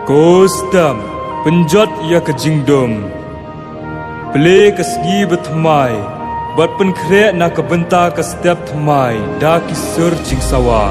Kostam penjot ia ke jingdom Beli ke segi bertemai Bat penkrek nak ke bentar ke setiap temai Dah kisur jing sawah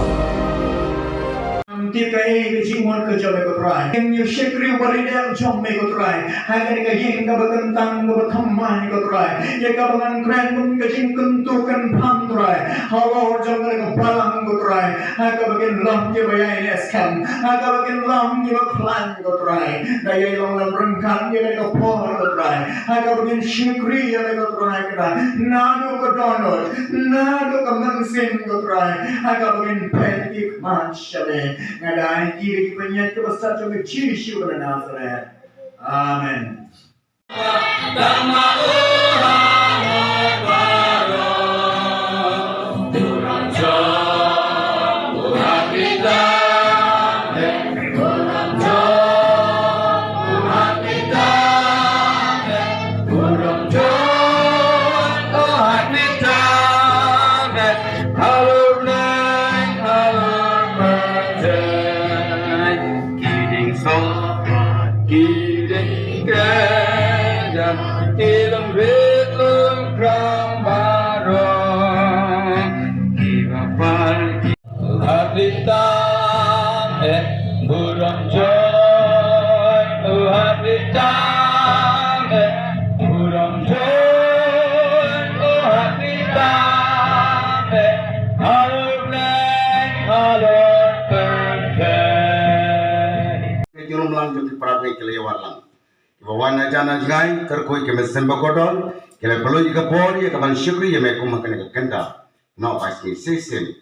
Tikai ke jimon ke jawa ke terai yang you syekri walidel jom me ke terai hai ka yin ka bakentang ke bertemai ke terai ya ka bangan kren pun ke jing kentukan pam terai hawa jom ke balang ke terai hai ka bagen lam ke bayai eskan hai ka bagen lam ke klan ke terai daya long lam rengkan ya ka por ke terai hai ka bagen syekri ya ke terai ka nadu ke donor nadu ke mangsin ke terai hai ka bagen petik mansyale ngadai diri penyat kebesar juga Yesus dari Nazaret. Amin. Jurung lang jom diparai kelewat lang. Bawana jana jangai kerkoi ke mesen bagodol kele perlu jika pori ya kaman syukri ya mekum makan ke kenda. No pasti sistem.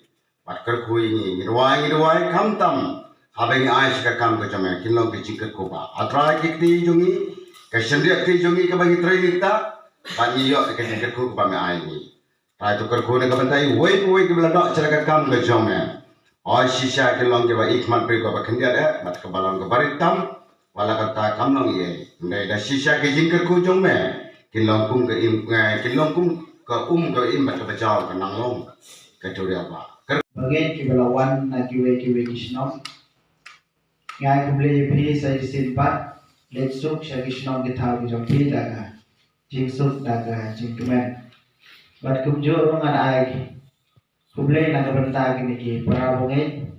Pat kerkoi ni nirwai kamtam. Habeng ais ka kam ke jame kinlong ke jikat ko ba. Atra kikti jungi ke sendiri kti jungi ke bagi training ta. Pat niyo ke jikat ko ba me ai ni. Tai tu kerkoi ne kabantai woi ke belanda cara kam ke jame. Oi sisa kinlong ke ba ikman pri ko ba kendia de mat ke balang ke baritam. Wala kata kamlong ye, ndai dah sisa ke jingker ku jong me, kinlong kum ke im ke bat ke bajau ke nanglong ke duri apa. Bagian kibelawan na kiwe kisnom, ngai kumle pi sai simpat, letsuk sya kisnom kita bijong pi daga, jingsuk daga jingkemen. Bat kumjur rungan ai, kumle na kabenta kini ki para bungit,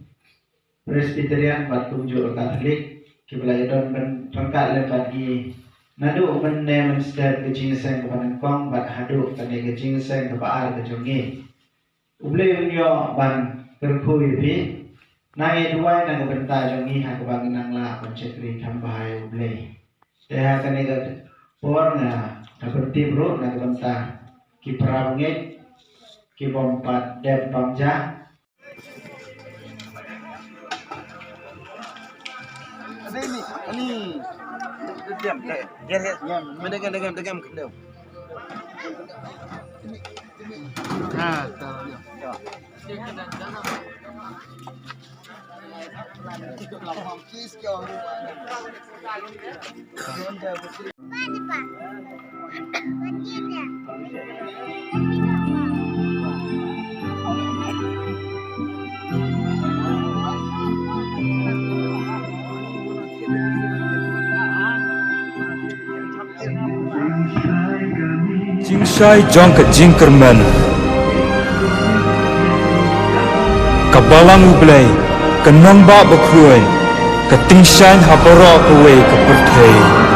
Presbyterian bat kumjur Katolik. Kibelai don pengkat lebat i nadu men step ke jingseng ke panengkong bat hadu kane ke jingseng ke baal ke jongi uble unyo ban kerkui pi nai duai nang benta jongi ha ke bagi nang la konsekri tambahai uble teha kane ke por na seperti bro nang benta ki prabngit ki bompat dep pamja Ini diam kedau. Jingshai jong ke jingkermen Kabalang ublay Kenong ba bakruin Ketingshan haporo kuwe ke perthai